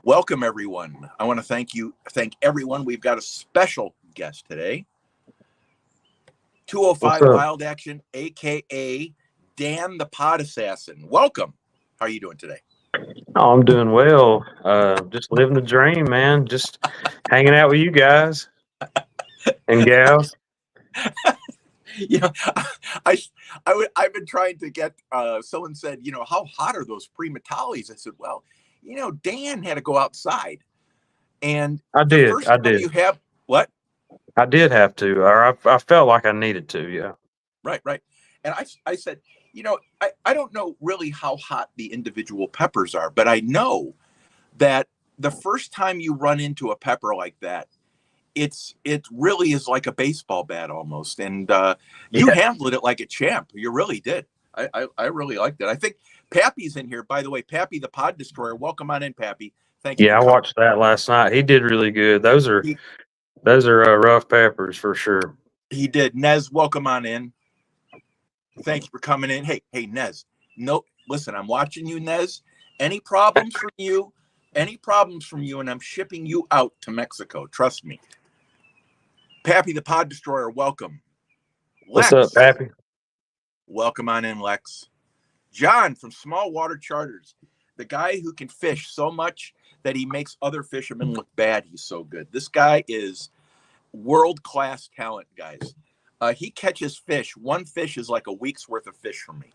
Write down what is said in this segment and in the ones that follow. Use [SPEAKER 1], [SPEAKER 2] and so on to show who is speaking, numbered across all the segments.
[SPEAKER 1] Welcome, everyone. I want to thank everyone. We've got a special guest today.
[SPEAKER 2] What's
[SPEAKER 1] 205
[SPEAKER 2] up?
[SPEAKER 1] Wild Action, aka Dan the Pod Assassin. Welcome. How are you doing today?
[SPEAKER 2] Oh, I'm doing well. Just living the dream, man. Just hanging out with you guys and gals.
[SPEAKER 1] You know, I, I've been trying to get. Someone said, how hot are those pre-metallies? I said, well, Dan had to go outside, and
[SPEAKER 2] I
[SPEAKER 1] the
[SPEAKER 2] did.
[SPEAKER 1] first
[SPEAKER 2] I
[SPEAKER 1] time
[SPEAKER 2] did.
[SPEAKER 1] you have what?
[SPEAKER 2] I did have to, or I felt like I needed to. Yeah.
[SPEAKER 1] Right, right. And I said, I don't know really how hot the individual peppers are, but I know that the first time you run into a pepper like that, it really is like a baseball bat almost. And you
[SPEAKER 2] Yeah.
[SPEAKER 1] handled it like a champ. You really did. I really liked it. I think Pappy's in here. By the way, Pappy the Pod Destroyer. Welcome on in, Pappy. Thank you for
[SPEAKER 2] Yeah. I
[SPEAKER 1] coming.
[SPEAKER 2] watched that last night. He did really good. Those are
[SPEAKER 1] He,
[SPEAKER 2] those are rough peppers for sure.
[SPEAKER 1] he did. Nez, welcome on in. Thank you for coming in. Hey, Nez. No, listen, I'm watching you, Nez. Any problems from you? Any problems from you? And I'm shipping you out to Mexico. Trust me. Pappy the Pod Destroyer, welcome.
[SPEAKER 2] What's up,
[SPEAKER 1] Lex,
[SPEAKER 2] Pappy?
[SPEAKER 1] welcome on in, Lex. John from Small Water Charters, the guy who can fish so much that he makes other fishermen look bad. He's so good. This guy is world-class talent, guys. He catches fish. One fish is like a week's worth of fish for me.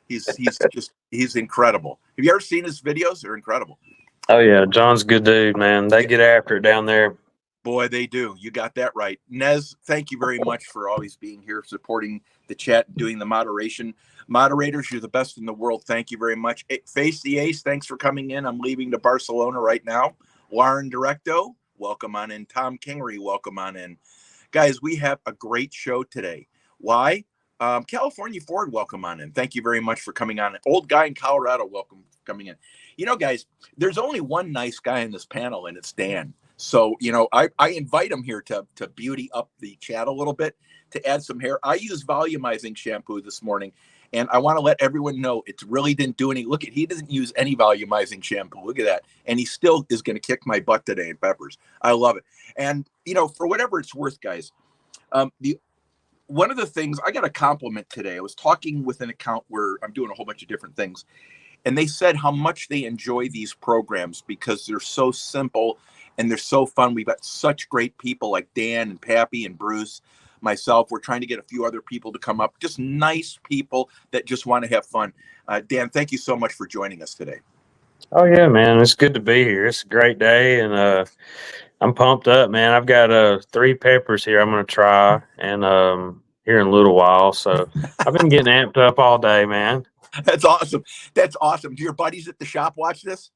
[SPEAKER 1] He's incredible. Have you ever seen his videos? They're incredible.
[SPEAKER 2] Oh yeah, John's a good dude, man. They
[SPEAKER 1] Yeah,
[SPEAKER 2] get after it down there.
[SPEAKER 1] boy, they do. You got that right. Nez, thank you very much for always being here, supporting the chat, doing the moderation. Moderators, you're the best in the world. Thank you very much. Face the Ace, thanks for coming in. I'm leaving to Barcelona right now. Lauren Directo, welcome on in. Tom Kingery, welcome on in. Guys, we have a great show today. Why? California Ford, welcome on in. Thank you very much for coming on. Old guy in Colorado, welcome for coming in. Guys, there's only one nice guy in this panel, and it's Dan. So, I invite him here to beauty up the chat a little bit, to add some hair. I use volumizing shampoo this morning, and I want to let everyone know it really didn't do any. Look at, he doesn't use any volumizing shampoo. Look at that. And he still is going to kick my butt today in peppers. I love it. And, for whatever it's worth, guys, the one of the things I got a compliment today. I was talking with an account where I'm doing a whole bunch of different things, and they said how much they enjoy these programs because they're so simple and they're so fun. We've got such great people like Dan and Pappy and Bruce, myself. We're trying to get a few other people to come up, just nice people that just want to have fun. Dan, thank you so much for joining us today.
[SPEAKER 2] Oh yeah, man. It's good to be here. It's a great day, and I'm pumped up, man. I've got three peppers here I'm gonna try and here in a little while. So I've been getting amped up all day, man.
[SPEAKER 1] That's awesome. That's awesome. Do your buddies at the shop watch this?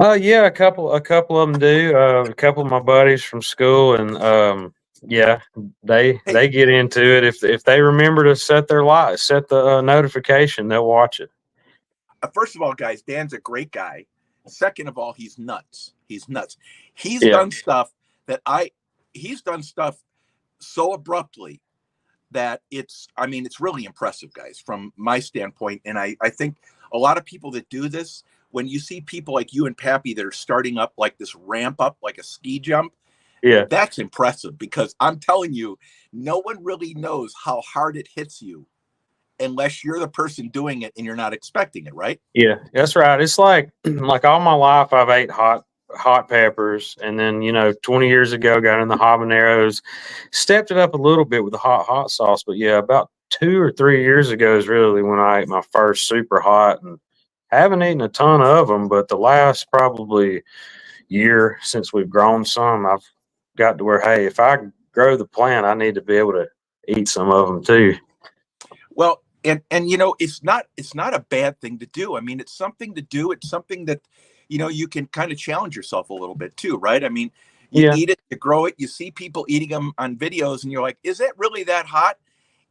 [SPEAKER 2] Yeah, a couple of them do. A couple of my buddies from school, and yeah, they
[SPEAKER 1] Hey,
[SPEAKER 2] they get into it. If they remember to set their light, set the notification, they'll watch it.
[SPEAKER 1] first of all, guys, Dan's a great guy. Second of all, he's nuts. He's nuts. He's
[SPEAKER 2] Yeah,
[SPEAKER 1] done stuff that he's done stuff so abruptly that it's really impressive, guys, from my standpoint. And I think a lot of people that do this, when you see people like you and Pappy that are starting up like this ramp up, like a ski jump,
[SPEAKER 2] yeah,
[SPEAKER 1] that's impressive because I'm telling you, no one really knows how hard it hits you unless you're the person doing it and you're not expecting it, right?
[SPEAKER 2] yeah. That's right. It's like like all my life, I've ate hot peppers, and then 20 years ago, got in the habaneros, stepped it up a little bit with the hot sauce. But yeah, about 2 or 3 years ago is really when I ate my first super hot, and haven't eaten a ton of them. But the last probably year since we've grown some, I've got to where, hey, if I grow the plant, I need to be able to eat some of them too.
[SPEAKER 1] Well, and it's not a bad thing to do. I mean, it's something to do. It's something that you can kind of challenge yourself a little bit too, right? I mean, you
[SPEAKER 2] Yeah,
[SPEAKER 1] eat it, you grow it, you see people eating them on videos, and you're like, is it really that hot?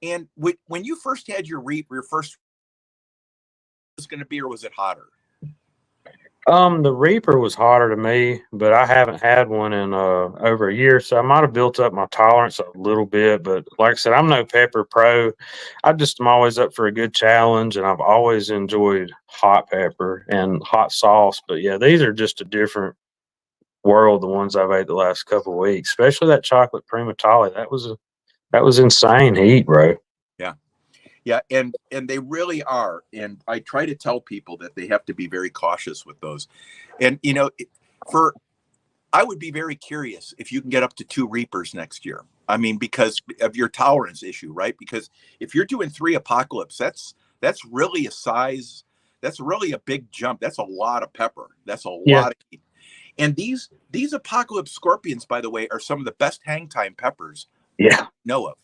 [SPEAKER 1] And when you first had your first was going to be, or was it hotter?
[SPEAKER 2] The Reaper was hotter to me, but I haven't had one in over a year, so I might have built up my tolerance a little bit. But like I said, I'm no pepper pro. I just am always up for a good challenge, and I've always enjoyed hot pepper and hot sauce. But yeah, these are just a different world. The ones I've ate the last couple of weeks, especially that chocolate primatale, that was insane heat, bro.
[SPEAKER 1] Yeah. Yeah, and they really are. And I try to tell people that they have to be very cautious with those. And for I would be very curious if you can get up to 2 Reapers next year. I mean, because of your tolerance issue, right? Because if you're doing 3 Apocalypse, that's really a size. That's really a big jump. That's a lot of pepper. That's a
[SPEAKER 2] Yeah,
[SPEAKER 1] lot of heat. And these Apocalypse Scorpions, by the way, are some of the best hang time peppers that
[SPEAKER 2] yeah,
[SPEAKER 1] I know of.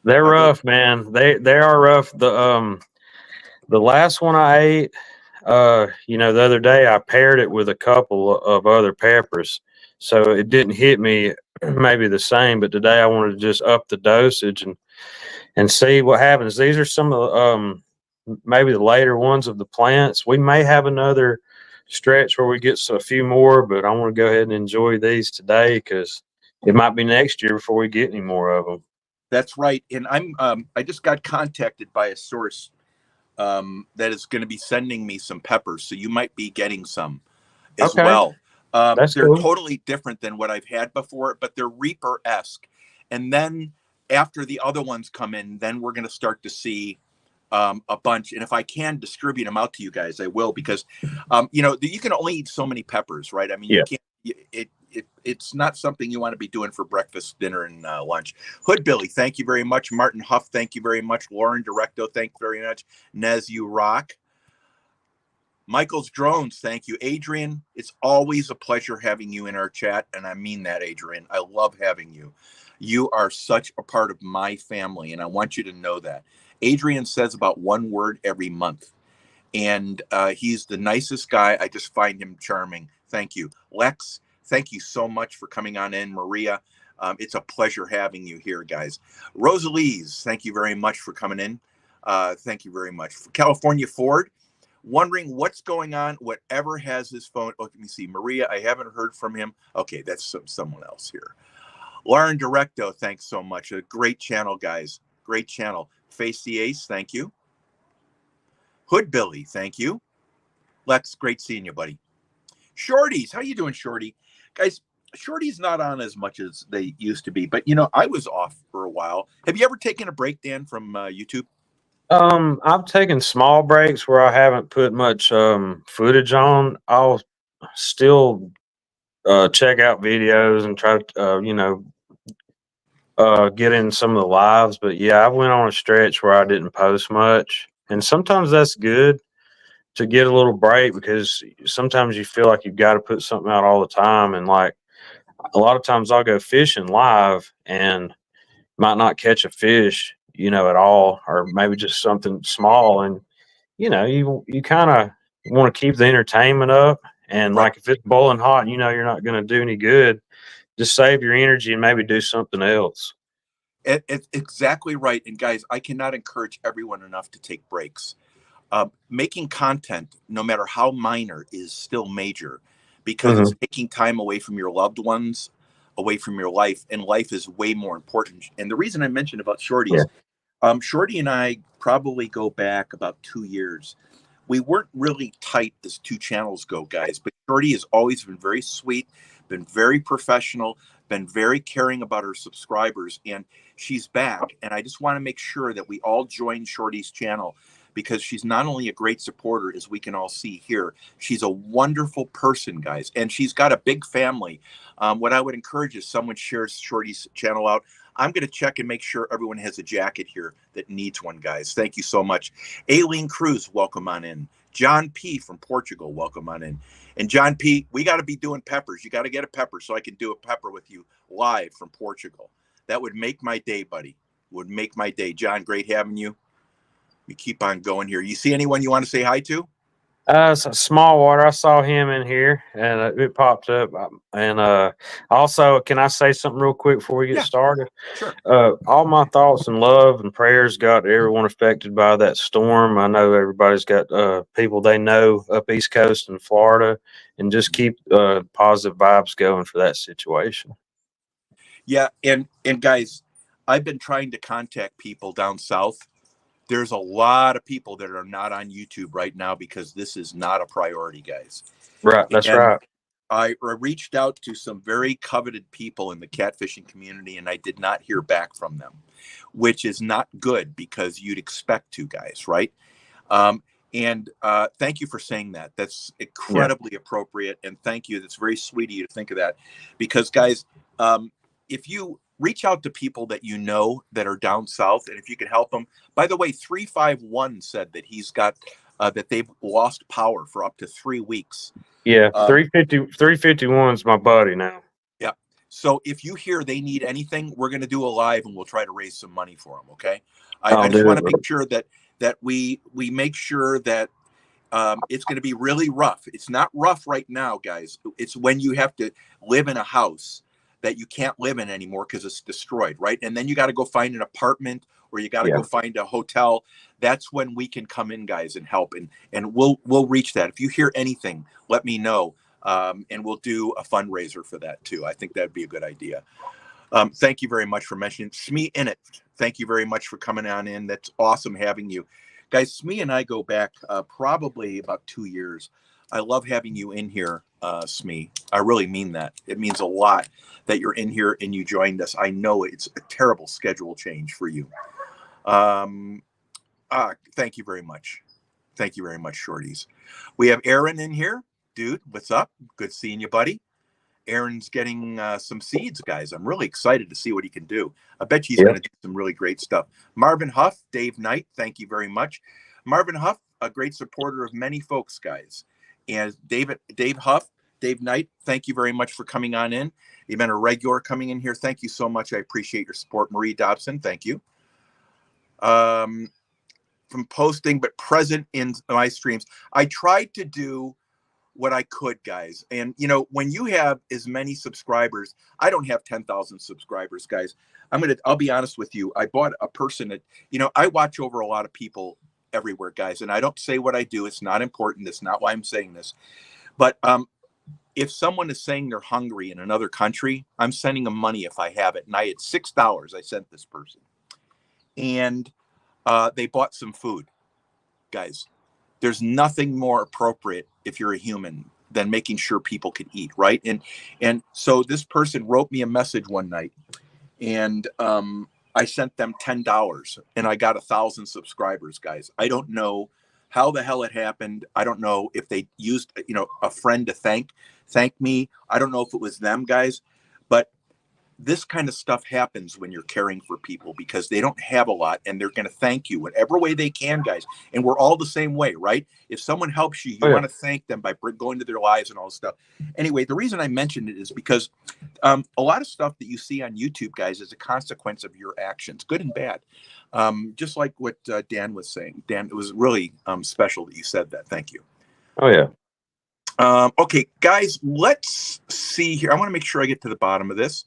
[SPEAKER 2] they're
[SPEAKER 1] They're
[SPEAKER 2] rough, man. They are rough. The last one I ate, the other day I paired it with a couple of other peppers, so it didn't hit me maybe the same. But today I wanted to just up the dosage and see what happens. These are some of the maybe the later ones of the plants. We may have another stretch where we get a few more, but I want to go ahead and enjoy these today because it might be next year before we get any more of them.
[SPEAKER 1] That's right. And I just got contacted by a source that is going to be sending me some peppers. So you might be getting some as
[SPEAKER 2] Okay,
[SPEAKER 1] well.
[SPEAKER 2] that's
[SPEAKER 1] They're
[SPEAKER 2] cool.
[SPEAKER 1] totally different than what I've had before, but they're Reaper-esque. And then after the other ones come in, then we're going to start to see a bunch. And if I can distribute them out to you guys, I will, because you can only eat so many peppers, right? I mean, you
[SPEAKER 2] Yeah.
[SPEAKER 1] can't. It's not something you want to be doing for breakfast, dinner, and lunch. Hood Billy, thank you very much. Martin Huff, thank you very much. Lauren Directo, thank you very much. Nez, you rock. Michael's Drones, thank you. Adrian, it's always a pleasure having you in our chat, and I mean that, Adrian. I love having you. You are such a part of my family, and I want you to know that. Adrian says about one word every month, and he's the nicest guy. I just find him charming. Thank you. Lex, thank you so much for coming on in. Maria, it's a pleasure having you here, guys. Rosalise, thank you very much for coming in. Thank you very much. For California Ford, wondering what's going on. Whatever has his phone. Oh, let me see. Maria, I haven't heard from him. Okay, that's someone else here. Lauren Directo, thanks so much. A great channel, guys. Great channel. Face the Ace, thank you. Hood Billy, thank you. Lex, great seeing you, buddy. Shorties, how you doing, Shorty? Guys, Shorty's not on as much as they used to be, but I was off for a while. Have you ever taken a break, Dan, from YouTube?
[SPEAKER 2] I've taken small breaks where I haven't put much footage on. I'll still check out videos and try to get in some of the lives. But yeah, I went on a stretch where I didn't post much, and sometimes that's good to get a little break because sometimes you feel like you've got to put something out all the time, and like a lot of times I'll go fishing live and might not catch a fish, at all, or maybe just something small, and you kind of want to keep the entertainment up. And
[SPEAKER 1] Right.
[SPEAKER 2] like if it's boiling hot, and you're not going to do any good, just save your energy and maybe do something else.
[SPEAKER 1] It's exactly right. And guys, I cannot encourage everyone enough to take breaks. Making content, no matter how minor, is still major because it's
[SPEAKER 2] Hmm.
[SPEAKER 1] taking time away from your loved ones, away from your life, and life is way more important. And the reason I mentioned about
[SPEAKER 2] Yeah.
[SPEAKER 1] Shorties, Shorty and I probably go back about 2 years. We weren't really tight as two channels go, guys, but Shorty has always been very sweet, been very professional, been very caring about her subscribers, and she's back. And I just want to make sure that we all join Shorty's channel because she's not only a great supporter, as we can all see here, she's a wonderful person, guys, and she's got a big family. What I would encourage is someone shares Shorty's channel out. I'm going to check and make sure everyone has a jacket here that needs one, guys. Thank you so much. Aileen Cruz, welcome on in. John P. from Portugal, welcome on in. And John P., we got to be doing peppers. You got to get a pepper so I can do a pepper with you live from Portugal. That would make my day, buddy. Would make my day. John, great having you. We keep on going here. You see anyone you want to say hi to?
[SPEAKER 2] It's a small water. I saw him in here, and it popped up. And also, can I say something real quick before we get
[SPEAKER 1] Yeah,
[SPEAKER 2] started?
[SPEAKER 1] sure.
[SPEAKER 2] All my thoughts and love and prayers got to everyone affected by that storm. I know everybody's got people they know up East Coast in Florida, and just keep positive vibes going for that situation.
[SPEAKER 1] Yeah, and guys, I've been trying to contact people down south. There's a lot of people that are not on YouTube right now because this is not a priority, guys.
[SPEAKER 2] Right, that's
[SPEAKER 1] And
[SPEAKER 2] right.
[SPEAKER 1] I reached out to some very coveted people in the catfishing community, and I did not hear back from them, which is not good because you'd expect to, guys, right? And thank you for saying that. That's incredibly appropriate, and thank you. That's very sweet of you to think of that, because, guys, if you reach out to people that you know that are down south, and if you can help them. By the way, 351 said that he's got that they've lost power for up to 3 weeks.
[SPEAKER 2] Yeah, 351 is my buddy now.
[SPEAKER 1] Yeah. So if you hear they need anything, we're going to do a live and we'll try to raise some money for them. Okay. I just want to make sure that we make sure that it's going to be really rough. It's not rough right now, guys. It's when you have to live in a house that you can't live in anymore because it's destroyed, right? And then you got to go find an apartment or you got to go find a hotel. That's when we can come in, guys, and help. And we'll reach that. If you hear anything, let me know. And we'll do a fundraiser for that too. I think that'd be a good idea. Thank you very much for mentioning Smee in it. Thank you very much for coming on in. That's awesome having you. Guys, Smee and I go back probably about 2 years. I love having you in here, Smee. I really mean that. It means a lot that you're in here and you joined us. I know it's a terrible schedule change for you. Thank you very much. Thank you very much, Shorties. We have Aaron in here. Dude, what's up? Good seeing you, buddy. Aaron's getting some seeds, guys. I'm really excited to see what he can do. I bet he's going to do some really great stuff. Marvin Huff, Dave Knight, thank you very much. Marvin Huff, a great supporter of many folks, guys. And Dave Huff, Dave Knight, thank you very much for coming on in. You've been a regular coming in here. Thank you so much. I appreciate your support. Marie Dobson, thank you. From posting, but present in my streams. I tried to do what I could, guys. And, you know, when you have as many subscribers, I don't have 10,000 subscribers, guys. I'll be honest with you. I bought a person that, you know, I watch over a lot of people everywhere, guys. And I don't say what I do. It's not important. That's not why I'm saying this. But if someone is saying they're hungry in another country, I'm sending them money if I have it. And I had $6 I sent this person. And they bought some food, guys. There's nothing more appropriate if you're a human than making sure people can eat, right? And so this person wrote me a message one night, and I sent them $10, and I got 1,000 subscribers, guys. I don't know how the hell it happened. I don't know if they used, you know, a friend to thank me. I don't know if it was them, guys, but this kind of stuff happens when you're caring for people because they don't have a lot and they're going to thank you whatever way they can, guys. And we're all the same way, right? If someone helps you, you want to thank them by going to their lives and all this stuff. Anyway, the reason I mentioned it is because a lot of stuff that you see on YouTube, guys, is a consequence of your actions, good and bad. Just like what Dan was saying. Dan, it was really special that you said that. Thank you.
[SPEAKER 2] Oh, yeah.
[SPEAKER 1] Okay, guys, let's see here. I want to make sure I get to the bottom of this.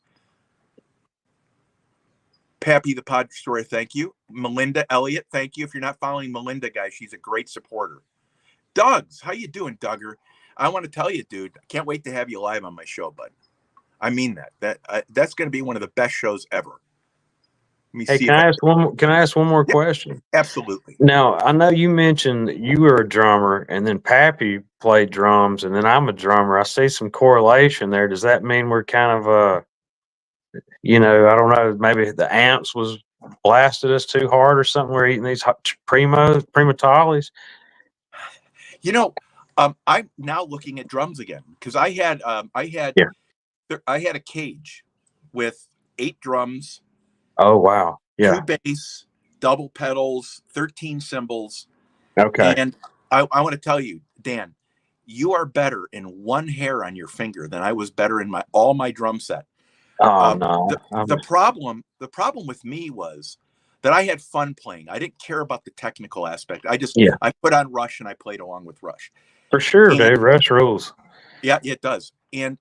[SPEAKER 1] Pappy the Pod Story, thank you. Melinda Elliott, thank you. If you're not following Melinda, guys, she's a great supporter. Doug's, how you doing, Duggar? I want to tell you, dude, I can't wait to have you live on my show, bud. I mean that. That's going to be one of the best shows ever.
[SPEAKER 2] Hey, can I ask one more question?
[SPEAKER 1] Absolutely.
[SPEAKER 2] Now, I know you mentioned you were a drummer, and then Pappy played drums, and then I'm a drummer. I see some correlation there. Does that mean we're kind of you know, I don't know, maybe the amps was blasted us too hard or something? We're eating these primatalis.
[SPEAKER 1] You know, I'm now looking at drums again because I had a cage with 8 drums.
[SPEAKER 2] Oh, wow. Yeah.
[SPEAKER 1] 2 bass, double pedals, 13 cymbals.
[SPEAKER 2] Okay.
[SPEAKER 1] And I want to tell you, Dan, you are better in one hair on your finger than I was better in all my drum set.
[SPEAKER 2] Oh, no.
[SPEAKER 1] The problem with me was that I had fun playing. I didn't care about the technical aspect.
[SPEAKER 2] Yeah,
[SPEAKER 1] I put on Rush and I played along with Rush.
[SPEAKER 2] for sure,
[SPEAKER 1] And
[SPEAKER 2] dude. Rush rules.
[SPEAKER 1] yeah, it does. And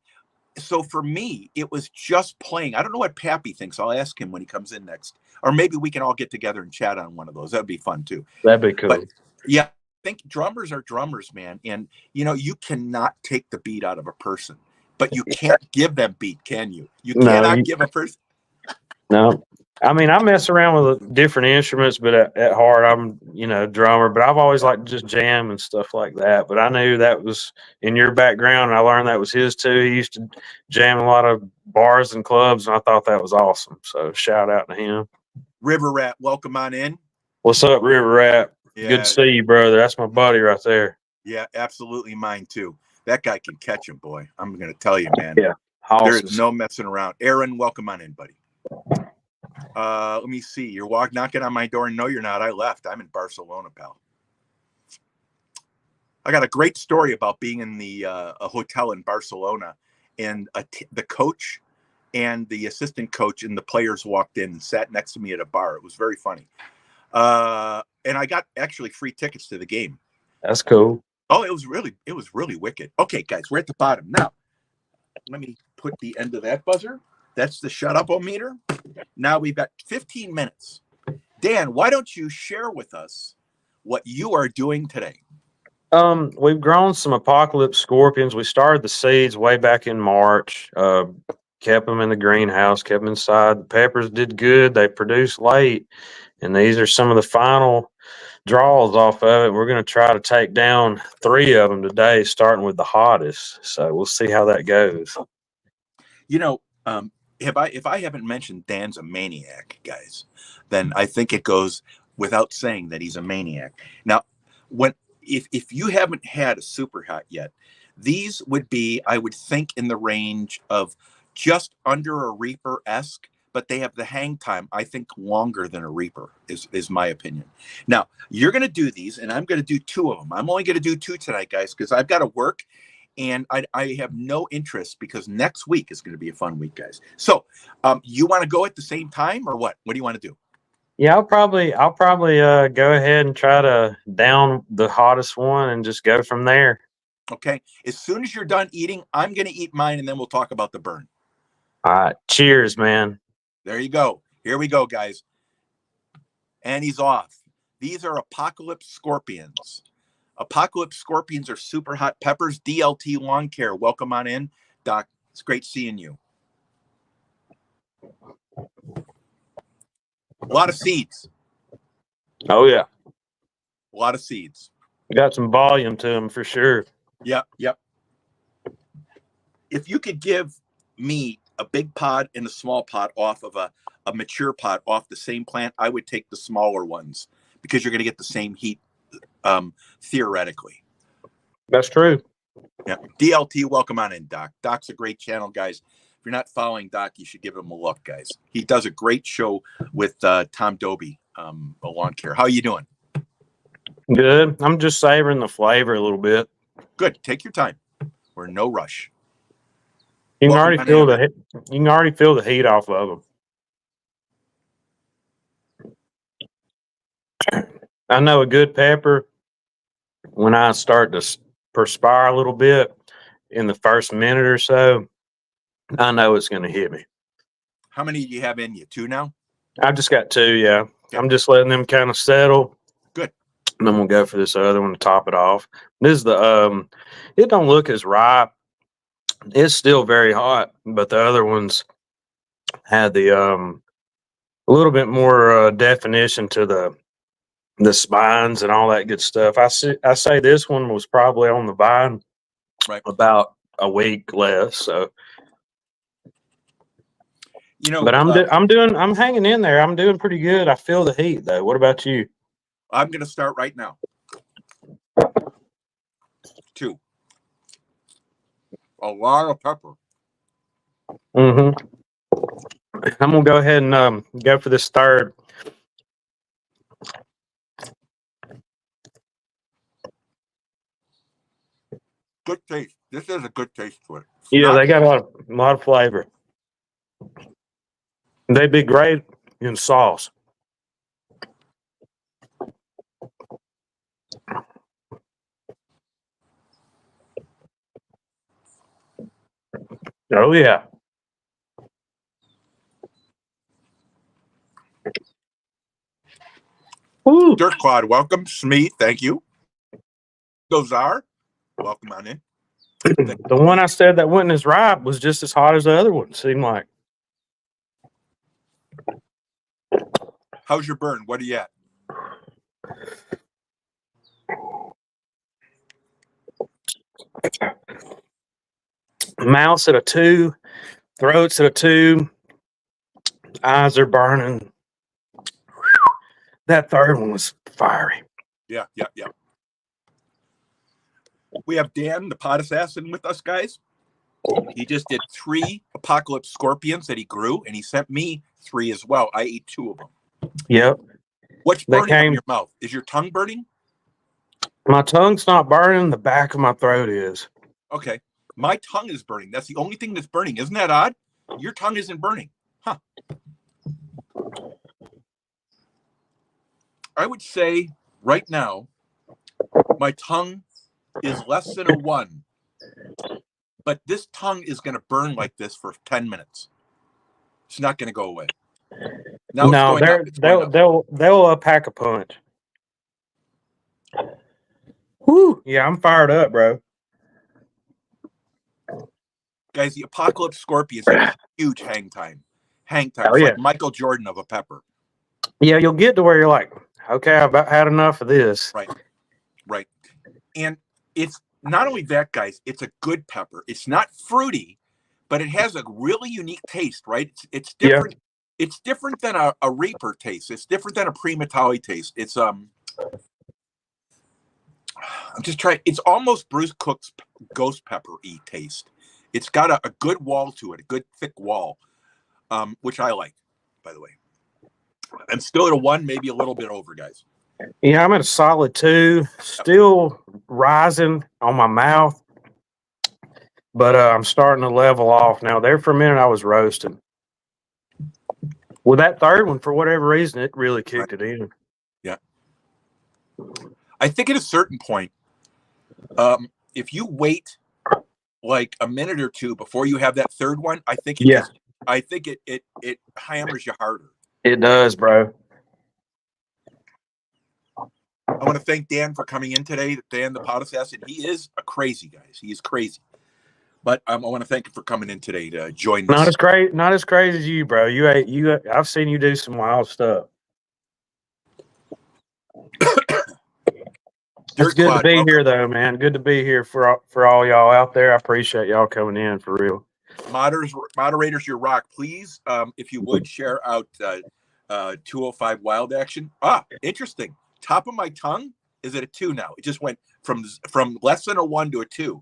[SPEAKER 1] so for me, it was just playing. I don't know what Pappy thinks. I'll ask him when he comes in next. Or maybe we can all get together and chat on one of those. That'd be fun too.
[SPEAKER 2] That'd be
[SPEAKER 1] But
[SPEAKER 2] cool.
[SPEAKER 1] yeah, I think drummers are drummers, man. And you cannot take the beat out of a person, but you can't give them beat, can you? You
[SPEAKER 2] No,
[SPEAKER 1] cannot give a person.
[SPEAKER 2] no. I mean, I mess around with different instruments, but at heart, I'm, drummer. But I've always liked to just jam and stuff like that. But I knew that was in your background, and I learned that was his too. He used to jam a lot of bars and clubs, and I thought that was awesome. So shout out to him.
[SPEAKER 1] River Rat, welcome on in.
[SPEAKER 2] What's up, River Rat?
[SPEAKER 1] Yeah.
[SPEAKER 2] Good to see you, brother. That's my buddy right there.
[SPEAKER 1] Yeah, absolutely mine too. That guy can catch him, boy. I'm going to tell you, man.
[SPEAKER 2] Yeah, awesome.
[SPEAKER 1] There is no messing around. Aaron, welcome on in, buddy. Let me see. You're knocking on my door. No, you're not. I left. I'm in Barcelona, pal. I got a great story about being in a hotel in Barcelona, and the coach and the assistant coach and the players walked in and sat next to me at a bar. It was very funny. And I got actually free tickets to the game.
[SPEAKER 2] That's cool.
[SPEAKER 1] Oh, it was really wicked. Okay, guys, we're at the bottom now. Let me put the end of that buzzer. That's the shut up meter. Now we've got 15 minutes. Dan, why don't you share with us what you are doing today?
[SPEAKER 2] We've grown some apocalypse scorpions. We started the seeds way back in March. Kept them in the greenhouse, kept them inside. The peppers did good. They produced late, and these are some of the final draws off of it. We're going to try to take down 3 of them today, starting with the hottest. So we'll see how that goes.
[SPEAKER 1] If I haven't mentioned Dan's a maniac, guys, then I think it goes without saying that he's a maniac. Now, if you haven't had a super hot yet, these would be, I would think, in the range of just under a Reaper-esque, but they have the hang time, I think, longer than a Reaper, is my opinion. Now, you're going to do these, and I'm going to do 2 of them. I'm only going to do 2 tonight, guys, because I've got to work, and I have no interest, because next week is going to be a fun week, guys. So you want to go at the same time, or what? What do you want to do?
[SPEAKER 2] Yeah, I'll probably go ahead and try to down the hottest one and just go from there.
[SPEAKER 1] Okay. As soon as you're done eating, I'm going to eat mine, and then we'll talk about the burn.
[SPEAKER 2] All right. Cheers, man.
[SPEAKER 1] There you go. Here we go, guys. And he's off. These are Apocalypse Scorpions. Apocalypse Scorpions are super hot peppers. DLT Lawn Care. Welcome on in, Doc. It's great seeing you. A lot of seeds.
[SPEAKER 2] Oh, yeah.
[SPEAKER 1] A lot of seeds.
[SPEAKER 2] Got some volume to them for sure.
[SPEAKER 1] Yep. If you could give me a big pod and a small pot off of a mature pot off the same plant, I would take the smaller ones because you're going to get the same heat theoretically.
[SPEAKER 2] That's true.
[SPEAKER 1] Yeah. DLT, welcome on in, Doc. Doc's a great channel, guys. If you're not following Doc, you should give him a look, guys. He does a great show with Tom Doby, a lawn care. How are you doing?
[SPEAKER 2] Good. I'm just savoring the flavor a little bit.
[SPEAKER 1] Good. Take your time. We're in no rush.
[SPEAKER 2] You can already feel the heat off of them. I know a good pepper, when I start to perspire a little bit in the first minute or so, I know it's going to hit me.
[SPEAKER 1] How many do you have in you? 2 now?
[SPEAKER 2] I've just got 2, yeah.
[SPEAKER 1] Okay.
[SPEAKER 2] I'm just letting them kind of settle.
[SPEAKER 1] Good.
[SPEAKER 2] And then we'll go for this other one to top it off. This is the, it don't look as ripe. It's still very hot, but the other ones had the, a little bit more definition to the spines and all that good stuff. I say this one was probably on the vine about a week less. So, but I'm hanging in there. I'm doing pretty good. I feel the heat though. What about you?
[SPEAKER 1] I'm going to start right now. 2. A lot of pepper.
[SPEAKER 2] Mm-hmm. I'm gonna go ahead and go for this third.
[SPEAKER 1] Good taste. This has a good taste to it.
[SPEAKER 2] Yeah, they got a lot of flavor. They'd be great in sauce. Oh yeah. Woo.
[SPEAKER 1] Dirk Claude, welcome. Smee, thank you. Gozar, welcome on in.
[SPEAKER 2] The one I said that wasn't as ripe was just as hot as the other one, seemed like.
[SPEAKER 1] How's your burn? What are you at?
[SPEAKER 2] Mouth's at a 2, throat's at a 2, eyes are burning. That third one was fiery.
[SPEAKER 1] Yeah. We have Dan, the pot assassin, with us, guys. He just did 3 apocalypse scorpions that he grew, and he sent me 3 as well. I ate 2 of them.
[SPEAKER 2] Yep.
[SPEAKER 1] What's burning in your mouth? Is your tongue burning?
[SPEAKER 2] My tongue's not burning. The back of my throat is.
[SPEAKER 1] Okay. My tongue is burning. That's the only thing that's burning. Isn't that odd? Your tongue isn't burning. Huh. I would say right now, my tongue is less than a 1. But this tongue is going to burn like this for 10 minutes. It's not going to go away. Now
[SPEAKER 2] no, they'll pack a punch. Whoo! Yeah, I'm fired up, bro.
[SPEAKER 1] Guys, the apocalypse scorpions have a huge hang time. It's like Michael Jordan of a pepper.
[SPEAKER 2] Yeah, you'll get to where you're like, okay, I've about had enough of this.
[SPEAKER 1] Right. And it's not only that, guys, it's a good pepper. It's not fruity, but it has a really unique taste, right? It's different. Yeah. It's different than a Reaper taste. It's different than a Primatali taste. It's I'm just trying. It's almost Bruce Cook's ghost pepper-y taste. It's got a good wall to it, a good thick wall, which I like, by the way. I'm still at a 1, maybe a little bit over, guys.
[SPEAKER 2] Yeah, I'm at a solid 2, still rising on my mouth, but I'm starting to level off now. There for a minute, I was roasting. With that third one, for whatever reason, it really kicked it in.
[SPEAKER 1] Yeah. I think at a certain point, if you wait like a minute or 2 before you have that third one, I think it hammers you harder.
[SPEAKER 2] It does, bro.
[SPEAKER 1] I want to thank Dan for coming in today. Dan, the pot assassin. He is a crazy guy. He is crazy. But I want to thank you for coming in today to join us.
[SPEAKER 2] Not as crazy as you, bro. I've seen you do some wild stuff. It's good to be here, though, man. Good to be here for all y'all out there. I appreciate y'all coming in for real.
[SPEAKER 1] Moderators, your rock, please. If you would share out 205 Wild Action. Interesting. Top of my tongue is at a 2 now. It just went from less than a 1 to a 2.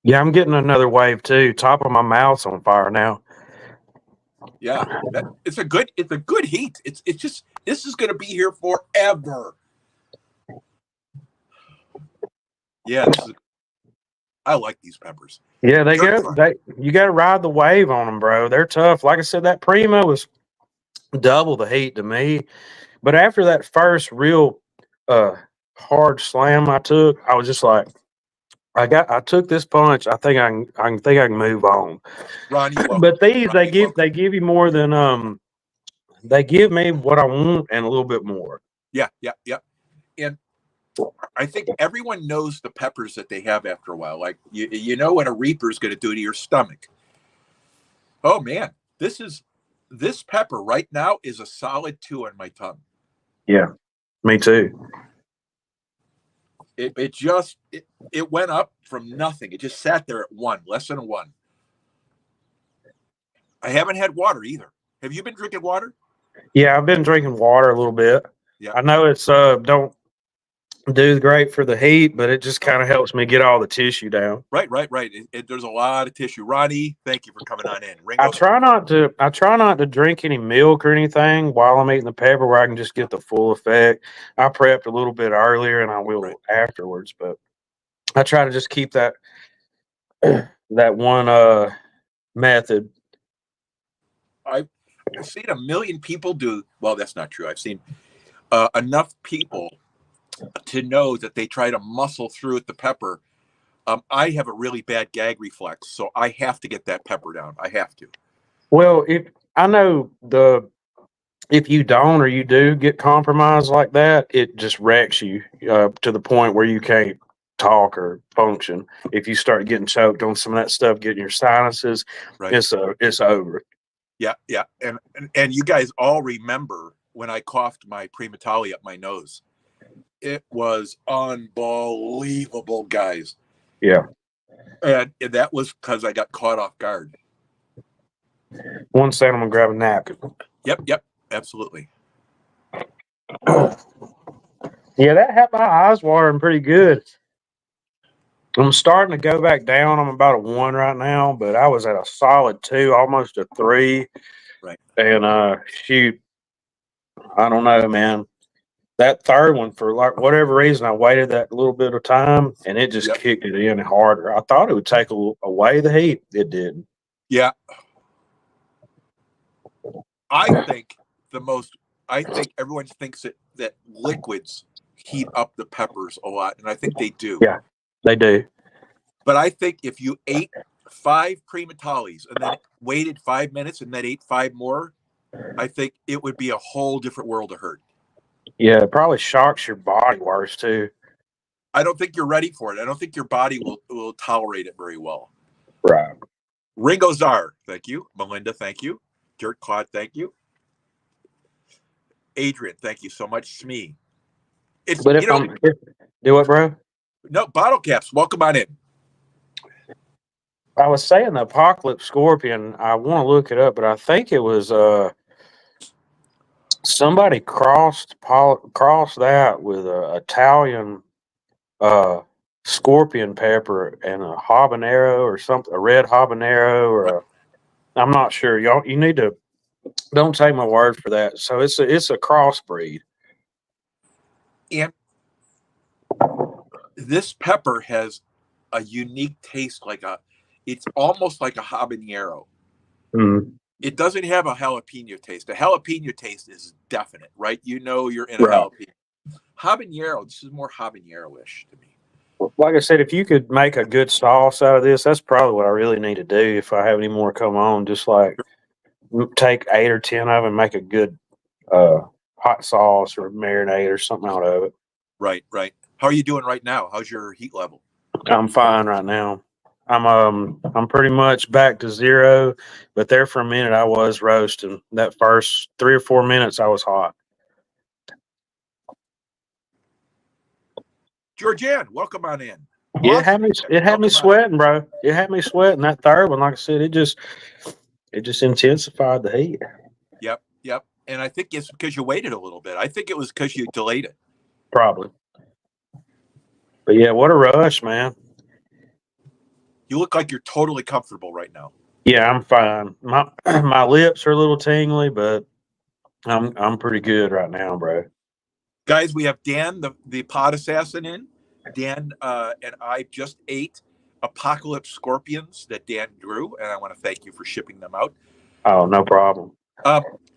[SPEAKER 2] Yeah, I'm getting another wave too. Top of my mouth's on fire now.
[SPEAKER 1] Yeah, it's a good heat. It's just, this is going to be here forever. Yeah, I like these peppers.
[SPEAKER 2] Yeah, you got to ride the wave on them, bro. They're tough. Like I said, that Primo was double the heat to me. But after that first real hard slam I took, I was just like, I took this punch. I think I can move on.
[SPEAKER 1] Ronnie,
[SPEAKER 2] but they give you more than they give me what I want and a little bit more.
[SPEAKER 1] Yeah. And I think everyone knows the peppers that they have after a while. Like you know what a Reaper is going to do to your stomach. Oh man, this pepper right now is a solid 2 on my tongue.
[SPEAKER 2] Yeah, me too.
[SPEAKER 1] It went up from nothing. It just sat there at 1, less than a 1. I haven't had water either. Have you been drinking water?
[SPEAKER 2] Yeah, I've been drinking water a little bit. Yeah, I know it's don't do great for the heat, but it just kind of helps me get all the tissue down.
[SPEAKER 1] Right. There's a lot of tissue. Ronnie, thank you for coming on in.
[SPEAKER 2] I try not to drink any milk or anything while I'm eating the pepper, where I can just get the full effect. I prepped a little bit earlier, and I will afterwards, but I try to just keep that one method.
[SPEAKER 1] I've seen a million people do. Well, that's not true. I've seen enough people to know that they try to muscle through the pepper I have a really bad gag reflex, so I have to get that pepper down. I have to.
[SPEAKER 2] Well, if I know if you don't or you do get compromised like that, it just wrecks you to the point where you can't talk or function. If you start getting choked on some of that stuff, getting your sinuses,
[SPEAKER 1] Right.
[SPEAKER 2] it's over.
[SPEAKER 1] Yeah, yeah. And you guys all remember when I coughed my Primatali up my nose. It was unbelievable, guys.
[SPEAKER 2] Yeah.
[SPEAKER 1] And that was because I got caught off guard.
[SPEAKER 2] One second, I'm gonna grab a napkin.
[SPEAKER 1] Yep, absolutely.
[SPEAKER 2] Yeah, that had my eyes watering pretty good. I'm starting to go back down. I'm about a 1 right now, but I was at a solid 2, almost a 3.
[SPEAKER 1] Right.
[SPEAKER 2] And shoot, I don't know, man. That third one, for like whatever reason, I waited that little bit of time and it just
[SPEAKER 1] Yep.
[SPEAKER 2] kicked it in harder. I thought it would take away the heat. It didn't.
[SPEAKER 1] Yeah. I think everyone thinks that liquids heat up the peppers a lot, and I think they do.
[SPEAKER 2] Yeah, they do.
[SPEAKER 1] But I think if you ate 5 Primatalis and then waited 5 minutes and then ate 5 more, I think it would be a whole different world of hurt.
[SPEAKER 2] Yeah, it probably shocks your body worse too.
[SPEAKER 1] I don't think you're ready for it. I don't think your body will tolerate it very well.
[SPEAKER 2] Right.
[SPEAKER 1] Ringo Czar, thank you. Melinda, thank you. Dirt Clod, thank you. Adrian, thank you so much. Smee.
[SPEAKER 2] But do what, bro?
[SPEAKER 1] No, bottle caps. Welcome on in.
[SPEAKER 2] I was saying the Apocalypse Scorpion. I want to look it up, but I think it was somebody crossed that with a Italian scorpion pepper and a habanero or something, a red habanero or I'm not sure. You need to don't take my word for that. So it's a crossbreed.
[SPEAKER 1] And this pepper has a unique taste, it's almost like a habanero.
[SPEAKER 2] Mm.
[SPEAKER 1] It doesn't have a jalapeno taste. The jalapeno taste is definite, right? You know you're in a
[SPEAKER 2] Right.
[SPEAKER 1] jalapeno. Habanero, this is more habanero-ish to me.
[SPEAKER 2] Like I said, if you could make a good sauce out of this, that's probably what I really need to do if I have any more come on. Just like take 8 or 10 of them and make a good hot sauce or marinade or something out of it.
[SPEAKER 1] Right. How are you doing right now? How's your heat level?
[SPEAKER 2] I'm fine right now. I'm pretty much back to 0, but there for a minute I was roasting. That first 3 or 4 minutes I was hot.
[SPEAKER 1] Georgianne, welcome on in.
[SPEAKER 2] Yeah, it had me sweating, bro. It had me sweating. That third one, like I said, it just intensified the heat.
[SPEAKER 1] Yep. And I think it's because you waited a little bit. I think it was because you delayed it.
[SPEAKER 2] Probably. But yeah, what a rush, man.
[SPEAKER 1] You look like you're totally comfortable right now.
[SPEAKER 2] Yeah, I'm fine. My lips are a little tingly, but I'm pretty good right now, bro.
[SPEAKER 1] Guys, we have Dan, the pod assassin in. Dan and I just ate Apocalypse Scorpions that Dan grew, and I want to thank you for shipping them out.
[SPEAKER 2] Oh, no problem.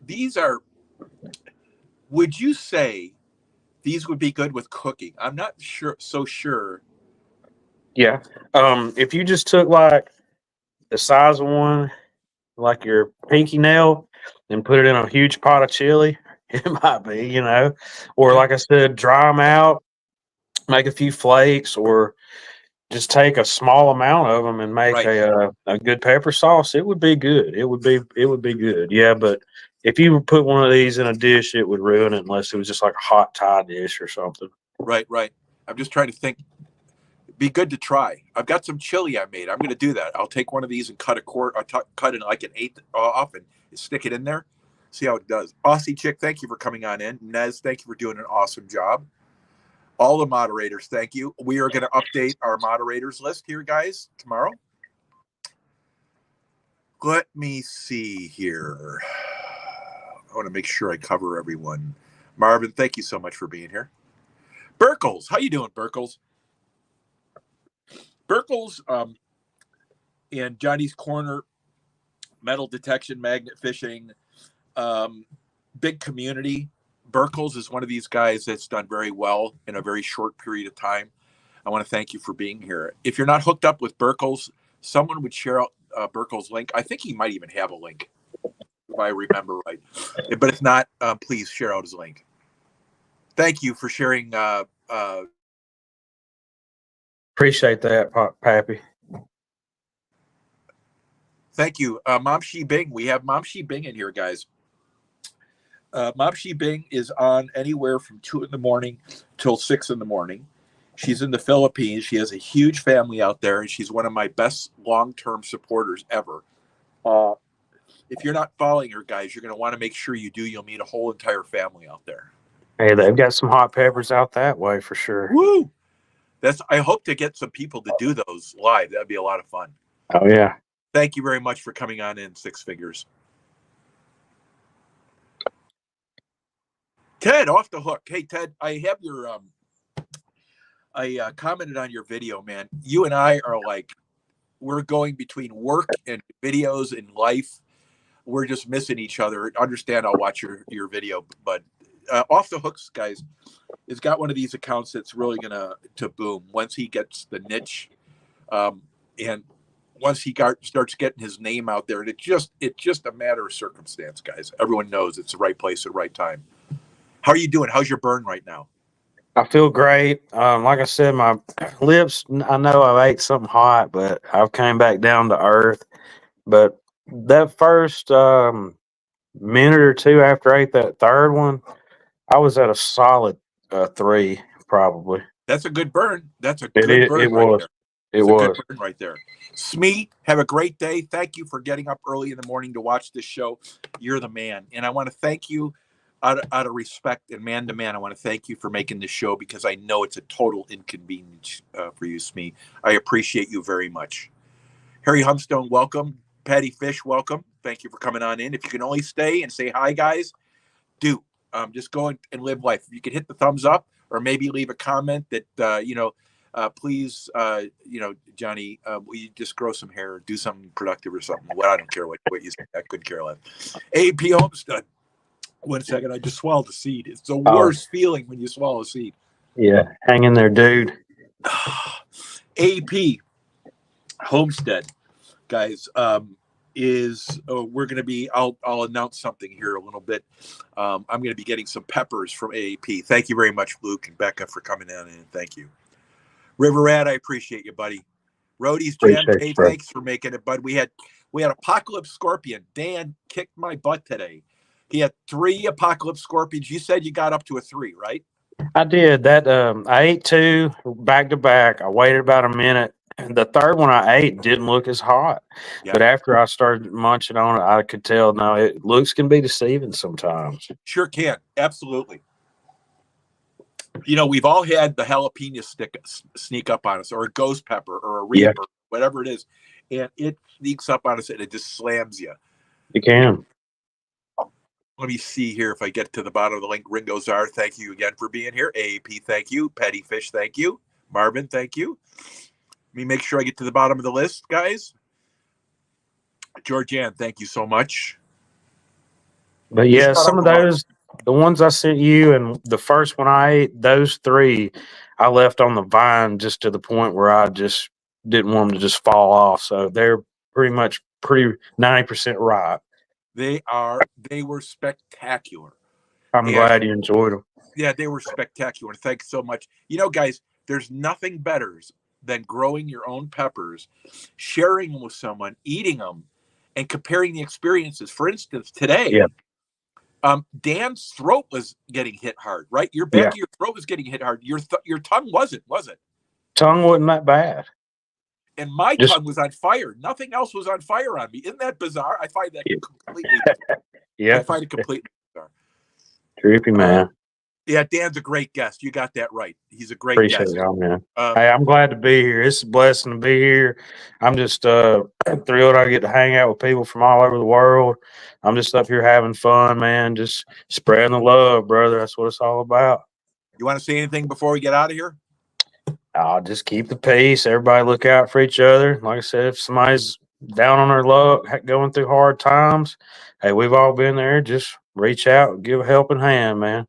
[SPEAKER 1] These are, would you say these would be good with cooking? I'm not so sure.
[SPEAKER 2] Yeah. If you just took like the size of one, like your pinky nail, and put it in a huge pot of chili, it might be, or like I said, dry them out, make a few flakes, or just take a small amount of them and make a good pepper sauce. It would be good. It would be good. Yeah, but if you put one of these in a dish, it would ruin it unless it was just like a hot Thai dish or something.
[SPEAKER 1] Right. I'm just trying to think. Be good to try. I've got some chili I made. I'm going to do that. I'll take one of these and cut it like an 1/8 off and stick it in there. See how it does. Aussie Chick, thank you for coming on in. Nez, thank you for doing an awesome job. All the moderators, thank you. We are going to update our moderators list here, guys, tomorrow. Let me see here. I want to make sure I cover everyone. Marvin, thank you so much for being here. Burkles, how you doing, Burkles? Burkles and Johnny's Corner, metal detection, magnet fishing, big community. Burkles is one of these guys that's done very well in a very short period of time. I want to thank you for being here. If you're not hooked up with Burkles, someone would share out Burkles' link. I think he might even have a link, if I remember right. But if not, please share out his link. Thank you for sharing.
[SPEAKER 2] Appreciate that, Pappy.
[SPEAKER 1] Thank you. Mom Shi Bing. We have Mom Shi Bing in here, guys. Mom Shi Bing is on anywhere from 2 a.m. till 6 a.m. She's in the Philippines. She has a huge family out there, and she's one of my best long-term supporters ever. If you're not following her, guys, you're going to want to make sure you do. You'll meet a whole entire family out there.
[SPEAKER 2] Hey, they've got some hot peppers out that way for sure.
[SPEAKER 1] Woo! I hope to get some people to do those live. That'd be a lot of fun.
[SPEAKER 2] Oh, yeah.
[SPEAKER 1] Thank you very much for coming on in, Six Figures. Ted, off the hook. Hey, Ted, I have your I commented on your video, man. You and I are like, we're going between work and videos and life. We're just missing each other. Understand, I'll watch your video, but Off the Hooks, guys, has got one of these accounts that's really gonna boom once he gets the niche, and once he starts getting his name out there. And it's just a matter of circumstance, guys. Everyone knows it's the right place at the right time. How are you doing? How's your burn right now?
[SPEAKER 2] I feel great. Like I said, my lips, I know I ate something hot, but I've came back down to earth. But that first minute or two after I ate that third one, I was at a solid 3, probably.
[SPEAKER 1] That's a good burn. That's a good burn right there. It was a good burn right there. Smee, have a great day. Thank you for getting up early in the morning to watch this show. You're the man. And I want to thank you out of respect and man to man. I want to thank you for making this show because I know it's a total inconvenience for you, Smee. I appreciate you very much. Harry Humstone, welcome. Patty Fish, welcome. Thank you for coming on in. If you can only stay and say hi, guys, do. Just go and live life. If you could hit the thumbs up or maybe leave a comment that, please, Johnny, will you just grow some hair or do something productive or something? Well, I don't care what you say. I couldn't care less. AP Homestead. 1 second. I just swallowed a seed. It's the worst feeling when you swallow a seed.
[SPEAKER 2] Yeah. Hang in there, dude.
[SPEAKER 1] AP Homestead, guys, we're going to be, I'll announce something here a little bit. I'm going to be getting some peppers from AAP. Thank you very much, Luke and Becca, for coming in, and thank you. River Rat, I appreciate you, buddy. Roadies Jam, hey, thanks for making it, bud. We had Apocalypse Scorpion. Dan kicked my butt today. He had 3 Apocalypse Scorpions. You said you got up to a 3, right?
[SPEAKER 2] I did that. I ate 2 back to back. I waited about a minute. The third one I ate didn't look as hot, but after I started munching on it, I could tell. No, looks can be deceiving sometimes.
[SPEAKER 1] Sure can, absolutely. We've all had the jalapeno sneak up on us, or a ghost pepper, or a reaper, whatever it is, and it sneaks up on us and it just slams you.
[SPEAKER 2] You can.
[SPEAKER 1] Let me see here if I get to the bottom of the link. Ringo Czar, thank you again for being here. AAP, thank you. Petty Fish, thank you. Marvin, thank you. Let me make sure I get to the bottom of the list, guys. Georgianne, thank you so much.
[SPEAKER 2] But yeah, some of those, the ones I sent you and the first one I ate, those 3, I left on the vine just to the point where I just didn't want them to just fall off. So they're pretty 90% ripe.
[SPEAKER 1] They were spectacular.
[SPEAKER 2] I'm glad you enjoyed them.
[SPEAKER 1] Yeah, they were spectacular. Thanks so much. Guys, there's nothing better than growing your own peppers, sharing them with someone, eating them, and comparing the experiences. For instance, today, Dan's throat was getting hit hard, right? Your back of your throat was getting hit hard. Your tongue wasn't, was it?
[SPEAKER 2] Tongue wasn't that bad.
[SPEAKER 1] And my tongue was on fire. Nothing else was on fire on me. Isn't that bizarre? I find that completely bizarre. I find it completely bizarre.
[SPEAKER 2] Trippy, man.
[SPEAKER 1] Yeah, Dan's a great guest. You got that right. He's a great
[SPEAKER 2] guest. Appreciate it, man. Hey, I'm glad to be here. It's a blessing to be here. I'm just thrilled I get to hang out with people from all over the world. I'm just up here having fun, man. Just spreading the love, brother. That's what it's all about.
[SPEAKER 1] You want to say anything before we get out of here?
[SPEAKER 2] I'll just keep the peace. Everybody look out for each other. Like I said, if somebody's down on their luck, going through hard times, hey, we've all been there. Just reach out, give a helping hand, man.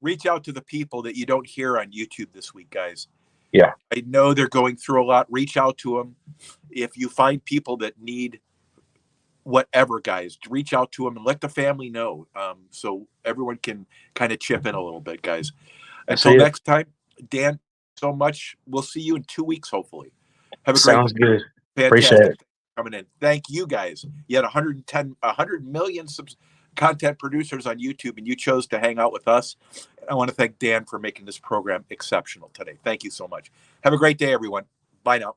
[SPEAKER 1] Reach out to the people that you don't hear on YouTube this week, guys.
[SPEAKER 2] Yeah.
[SPEAKER 1] I know they're going through a lot. Reach out to them. If you find people that need whatever, guys, reach out to them and let the family know, so everyone can kind of chip in a little bit, guys. Until next time, Dan, so much. We'll see you in 2 weeks, hopefully. Have a great
[SPEAKER 2] Sounds good.
[SPEAKER 1] fantastic
[SPEAKER 2] Appreciate it.
[SPEAKER 1] coming in. Thank you, guys. You had 100 million content producers on YouTube, and you chose to hang out with us. I want to thank Dan for making this program exceptional today. Thank you so much. Have a great day, everyone. Bye now.